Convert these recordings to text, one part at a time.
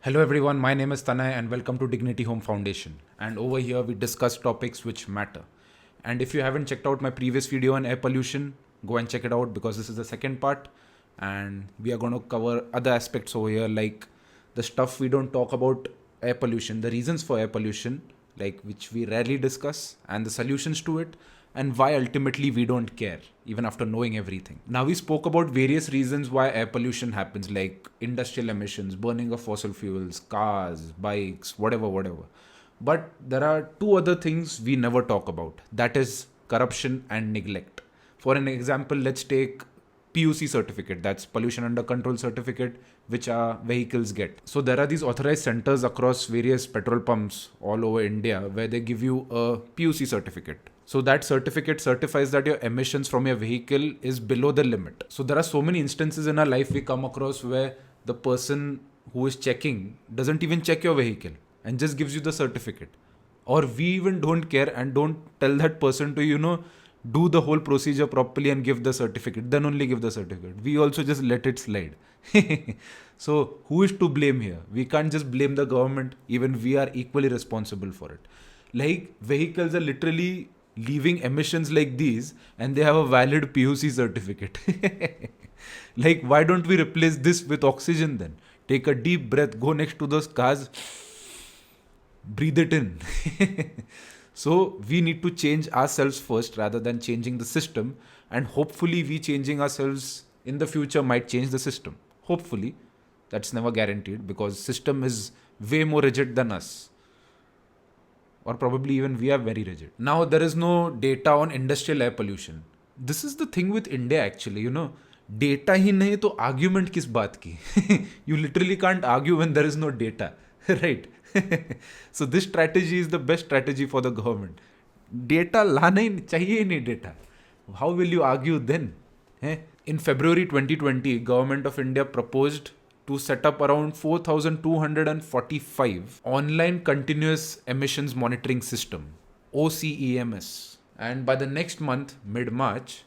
Hello everyone, my name is Tanay and welcome to Dignity Home Foundation. And over here we discuss topics which matter. And if you haven't checked out my previous video on air pollution, go and check it out because this is the second part. And we are going to cover other aspects over here like the stuff we don't talk about air pollution, the reasons for air pollution, like which we rarely discuss, and the solutions to it, and why ultimately we don't care, even after knowing everything. Now, we spoke about various reasons why air pollution happens, like industrial emissions, burning of fossil fuels, cars, bikes, whatever. But there are two other things we never talk about, that is corruption and neglect. For an example, let's take PUC certificate, that's pollution under control certificate, which our vehicles get. So there are these authorized centers across various petrol pumps all over India where they give you a PUC certificate. So that certificate certifies that your emissions from your vehicle is below the limit. So there are so many instances in our life we come across where the person who is checking doesn't even check your vehicle and just gives you the certificate. Or we even don't care and don't tell that person to, do the whole procedure properly and give the certificate, then only give the certificate. We also just let it slide. So who is to blame here? We can't just blame the government, even we are equally responsible for it. Like vehicles are literally leaving emissions like these and they have a valid PUC certificate. Like, why don't we replace this with oxygen then? Take a deep breath, go next to those cars, breathe it in. So we need to change ourselves first rather than changing the system, and hopefully we changing ourselves in the future might change the system. Hopefully. That's never guaranteed because system is way more rigid than us, or probably even we are very rigid. Now there is no data on industrial air pollution. This is the thing with India actually, data ही नहीं तो argument किस बात की? You literally can't argue when there is no data, right? So this strategy is the best strategy for the government. Data लाना ही चाहिए ही नहीं data. How will you argue then? In February 2020, Government of India proposed to set up around 4,245 online continuous emissions monitoring system, OCEMS. And by the next month, mid-March,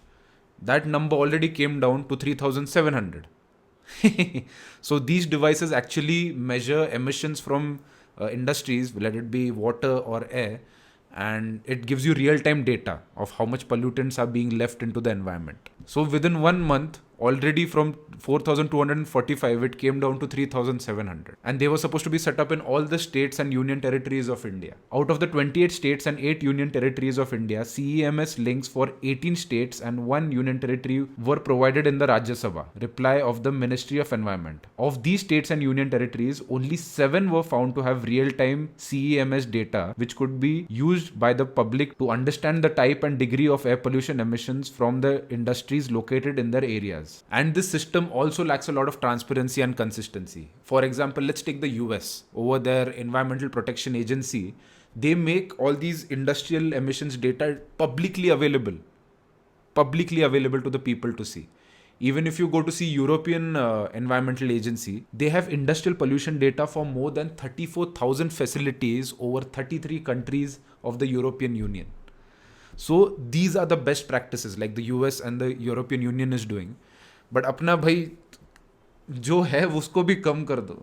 that number already came down to 3,700. So these devices actually measure emissions from industries, let it be water or air, and it gives you real-time data of how much pollutants are being left into the environment. So within 1 month, already from 4,245, it came down to 3,700. And they were supposed to be set up in all the states and union territories of India. Out of the 28 states and 8 union territories of India, CEMS links for 18 states and 1 union territory were provided in the Rajya Sabha reply of the Ministry of Environment. Of these states and union territories, only 7 were found to have real-time CEMS data, which could be used by the public to understand the type and degree of air pollution emissions from the industries located in their areas. And this system also lacks a lot of transparency and consistency. For example, let's take the US. Over their Environmental Protection Agency, they make all these industrial emissions data publicly available to the people to see. Even if you go to see European Environmental Agency, they have industrial pollution data for more than 34,000 facilities over 33 countries of the European Union. So these are the best practices like the US and the European Union is doing. But अपना भाई जो है उसको भी कम कर दो.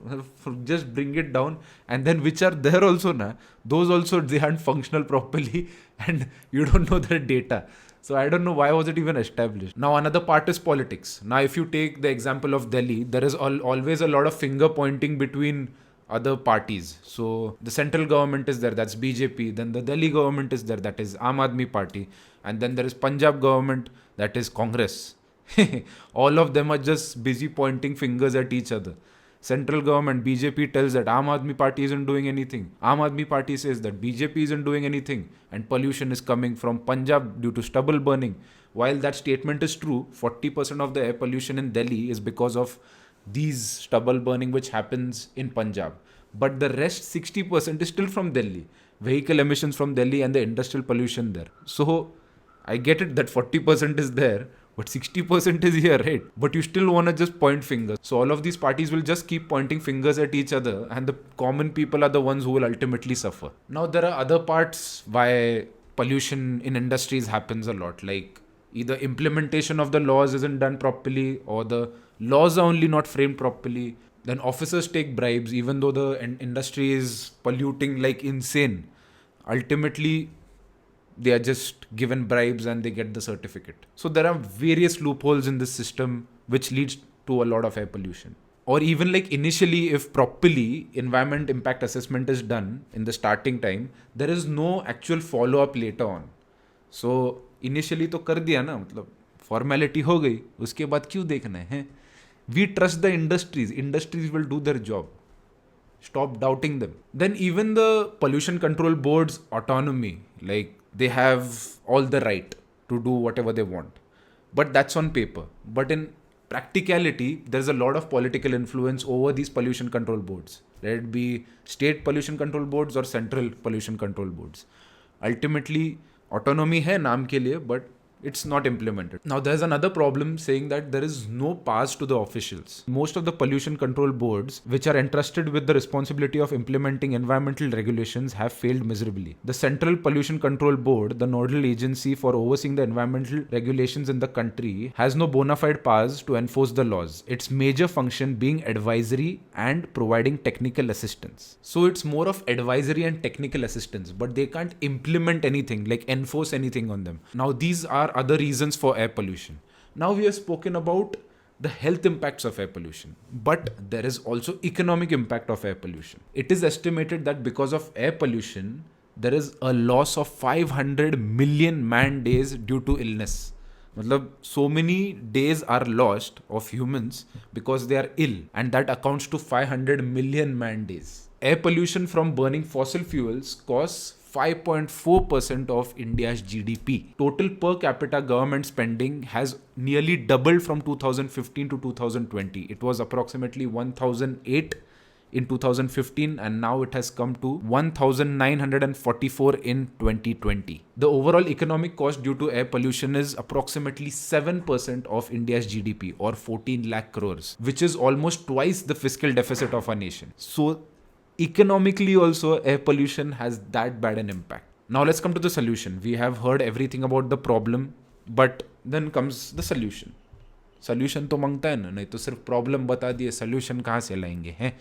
Just bring it down, and then which are there also na, those also they aren't functional properly and you don't know their data. So I don't know why was it even established. Now another part is politics. Now if you take the example of Delhi, there is always a lot of finger pointing between other parties. So the central government is there, that's BJP. Then the Delhi government is there, that is Aam Aadmi Party. And then there is Punjab government, that is Congress. All of them are just busy pointing fingers at each other. Central government, BJP tells that Aam Aadmi Party isn't doing anything. Aam Aadmi Party says that BJP isn't doing anything. And pollution is coming from Punjab due to stubble burning. While that statement is true, 40% of the air pollution in Delhi is because of these stubble burning which happens in Punjab. But the rest 60% is still from Delhi. Vehicle emissions from Delhi and the industrial pollution there. So I get it that 40% is there, but 60% is here, right? But you still want to just point fingers. So all of these parties will just keep pointing fingers at each other, and the common people are the ones who will ultimately suffer. Now there are other parts why pollution in industries happens a lot, like either implementation of the laws isn't done properly, or the laws are only not framed properly. Then officers take bribes even though the industry is polluting like insane. Ultimately, they are just given bribes and they get the certificate. So there are various loopholes in this system which leads to a lot of air pollution. Or even like initially, if properly environment impact assessment is done in the starting time, there is no actual follow up later on. So initially तो कर दिया ना, मतलब formality हो गई, उसके बाद क्यों देखना है? We trust the industries will do their job. Stop doubting them. Then even the pollution control board's autonomy, like they have all the right to do whatever they want, but that's on paper. But in practicality, there's a lot of political influence over these pollution control boards, let it be state pollution control boards or central pollution control boards. Ultimately, autonomy है नाम के लिए, but it's not implemented. Now there's another problem saying that there is no pass to the officials. Most of the pollution control boards which are entrusted with the responsibility of implementing environmental regulations have failed miserably. The Central Pollution Control Board, the nodal agency for overseeing the environmental regulations in the country, has no bona fide pass to enforce the laws. Its major function being advisory and providing technical assistance. So it's more of advisory and technical assistance, but they can't implement anything, like enforce anything on them. Now these are other reasons for air pollution. Now we have spoken about the health impacts of air pollution, but there is also economic impact of air pollution. It is estimated that because of air pollution, there is a loss of 500 million man days due to illness. मतलब so many days are lost of humans because they are ill, and that accounts to 500 million man days. Air pollution from burning fossil fuels costs 5.4% of India's GDP. Total per capita government spending has nearly doubled from 2015 to 2020. It was approximately 1008 in 2015 and now it has come to 1944 in 2020. The overall economic cost due to air pollution is approximately 7% of India's GDP or 14 lakh crores, which is almost twice the fiscal deficit of our nation. So economically also air pollution has that bad an impact. Now let's come to the solution. We have heard everything about the problem, but then comes the solution. Solution तो मांगता है ना, नहीं तो सिर्फ problem बता दिए, solution कहाँ से लाएंगे हैं?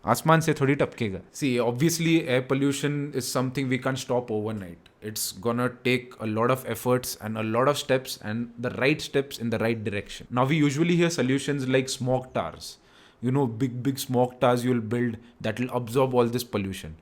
आसमान से थोड़ी टपकेगा. See, obviously air pollution is something we can't stop overnight. It's gonna take a lot of efforts and a lot of steps and the right steps in the right direction. Now we usually hear solutions like smoke towers. You know, big smoke towers you'll build that will absorb all this pollution.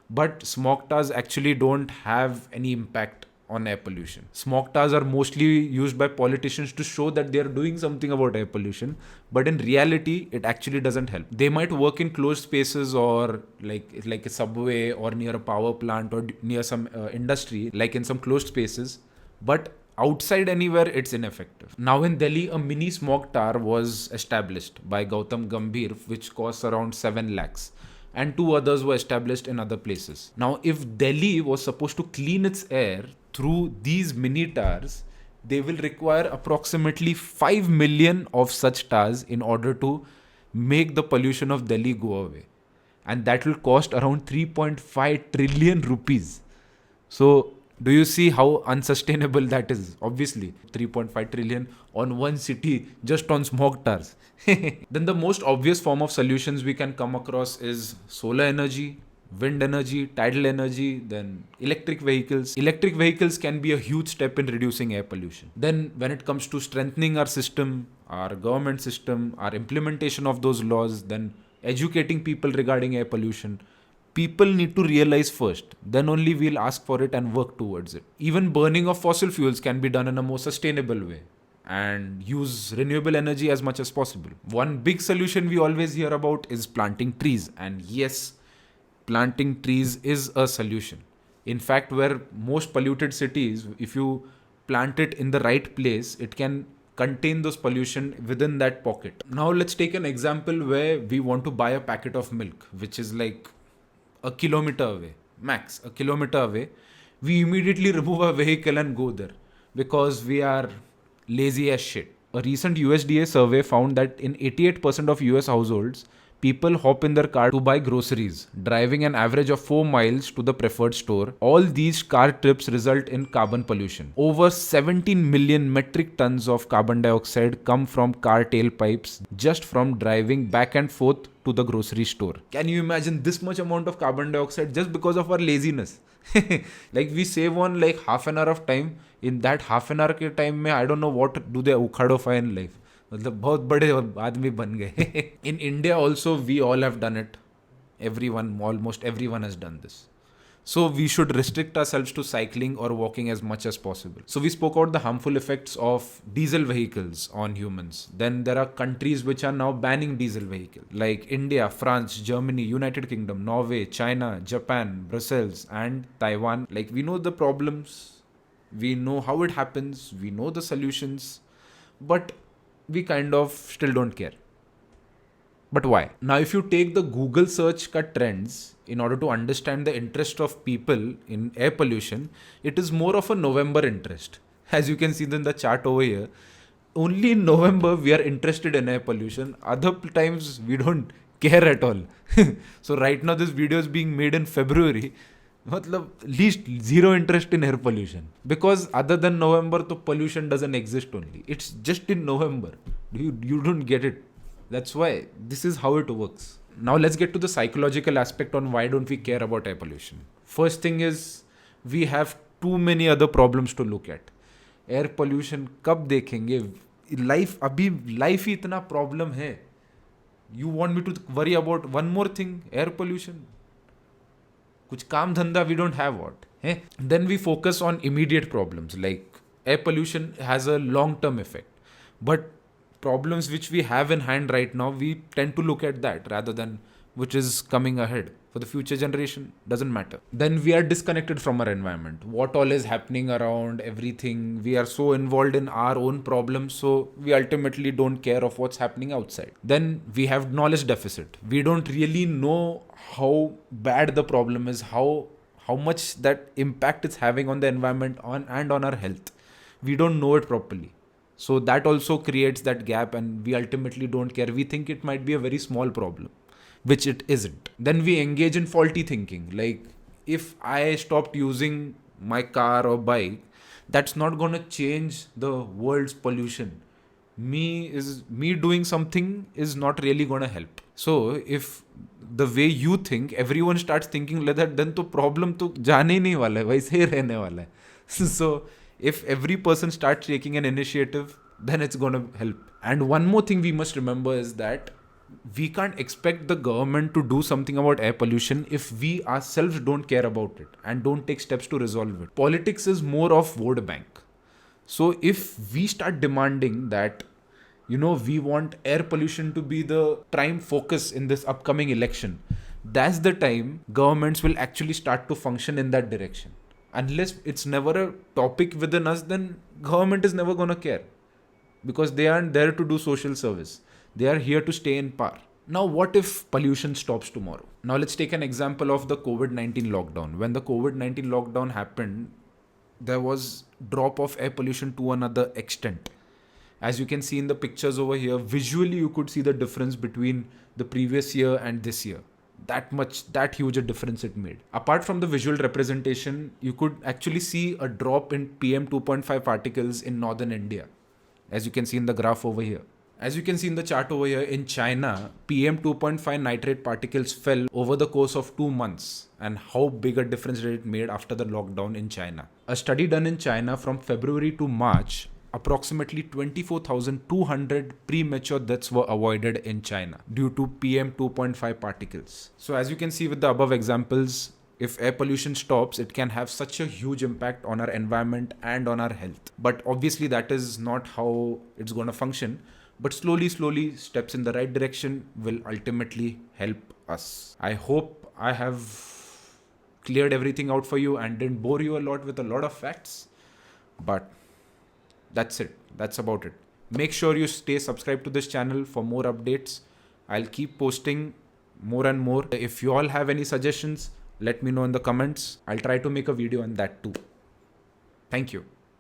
But smoke towers actually don't have any impact on air pollution. Smoke towers are mostly used by politicians to show that they are doing something about air pollution, but in reality, it actually doesn't help. They might work in closed spaces or like a subway or near a power plant or near some industry, like in some closed spaces, but outside anywhere it's ineffective. Now in Delhi, a mini smog tower was established by Gautam Gambhir, which costs around 7 lakhs. And 2 others were established in other places. Now, if Delhi was supposed to clean its air through these mini towers, they will require approximately 5 million of such towers in order to make the pollution of Delhi go away. And that will cost around 3.5 trillion rupees. So, do you see how unsustainable that is? Obviously, 3.5 trillion on one city just on smog towers. Then the most obvious form of solutions we can come across is solar energy, wind energy, tidal energy, then electric vehicles. Electric vehicles can be a huge step in reducing air pollution. Then when it comes to strengthening our system, our government system, our implementation of those laws, then educating people regarding air pollution, people need to realize first, then only we'll ask for it and work towards it. Even burning of fossil fuels can be done in a more sustainable way and use renewable energy as much as possible. One big solution we always hear about is planting trees. And yes, planting trees is a solution. In fact, where most polluted cities, if you plant it in the right place, it can contain those pollution within that pocket. Now let's take an example where we want to buy a packet of milk, which is like a kilometer away, max a kilometer away. We immediately remove our vehicle and go there because we are lazy as shit. A recent USDA survey found that in 88% of US households, People hop in their car to buy groceries, driving an average of 4 miles to the preferred store. All these car trips result in carbon pollution. Over 17 million metric tons of carbon dioxide come from car tailpipes just from driving back and forth to the grocery store. Can you imagine this much amount of carbon dioxide just because of our laziness? Like we save on like half an hour of time. In that half an hour के time में I don't know what do they उखाड़ो in life. मतलब बहुत बड़े आदमी बन गए. In India also we all have done it. Everyone, almost everyone has done this. So we should restrict ourselves to cycling or walking as much as possible. So we spoke about the harmful effects of diesel vehicles on humans. Then there are countries which are now banning diesel vehicles like India, France, Germany, United Kingdom, Norway, China, Japan, Brussels and Taiwan. Like we know the problems, we know how it happens, we know the solutions, but we kind of still don't care. But why? Now, if you take the Google search ka trends in order to understand the interest of people in air pollution, it is more of a November interest. As you can see in the chart over here, only in November we are interested in air pollution. Other times we don't care at all. So right now this video is being made in February. मतलब least zero interest in air pollution. Because other than November, the pollution doesn't exist only. It's just in November. You don't get it. That's why this is how it works. Now let's get to the psychological aspect on why don't we care about air pollution. First thing is we have too many other problems to look at. Air pollution कब देखेंगे? Life ही इतना problem है. You want me to worry about one more thing? Air pollution. कुछ काम धंधा we don't have what? Then we focus on immediate problems like air pollution has a long-term effect. But problems which we have in hand right now, we tend to look at that rather than which is coming ahead for the future generation. Doesn't matter. Then we are disconnected from our environment. What all is happening around, everything. We are so involved in our own problems, so we ultimately don't care of what's happening outside. Then we have knowledge deficit. We don't really know how bad the problem is, how much that impact it's having on the environment and on our health. We don't know it properly. So that also creates that gap and we ultimately don't care. We think it might be a very small problem, which it isn't. Then we engage in faulty thinking. Like if I stopped using my car or bike, that's not going to change the world's pollution. Me doing something is not really going to help. So if the way you think, everyone starts thinking like that, then the problem to जाने ही नहीं वाला है, वैसे ही रहने वाला है. So if every person starts taking an initiative, then it's going to help. And one more thing we must remember is that we can't expect the government to do something about air pollution if we ourselves don't care about it and don't take steps to resolve it. Politics is more of vote bank. So if we start demanding that, we want air pollution to be the prime focus in this upcoming election, that's the time governments will actually start to function in that direction. Unless it's never a topic within us, then government is never going to care. Because they aren't there to do social service. They are here to stay in power. Now, what if pollution stops tomorrow? Now, let's take an example of the COVID-19 lockdown. When the COVID-19 lockdown happened, there was drop of air pollution to another extent. As you can see in the pictures over here, visually you could see the difference between the previous year and this year. That huge a difference it made. Apart from the visual representation, you could actually see a drop in PM 2.5 particles in northern India. As you can see in the graph over here. As you can see in the chart over here, in China, PM 2.5 nitrate particles fell over the course of 2 months. And how big a difference did it made after the lockdown in China? A study done in China from February to March, approximately 24,200 premature deaths were avoided in China due to PM 2.5 particles. So as you can see with the above examples, if air pollution stops, it can have such a huge impact on our environment and on our health. But obviously that is not how it's going to function. But slowly, steps in the right direction will ultimately help us. I hope I have cleared everything out for you and didn't bore you a lot with a lot of facts. But that's it. That's about it. Make sure you stay subscribed to this channel for more updates. I'll keep posting more and more. If you all have any suggestions, let me know in the comments. I'll try to make a video on that too. Thank you.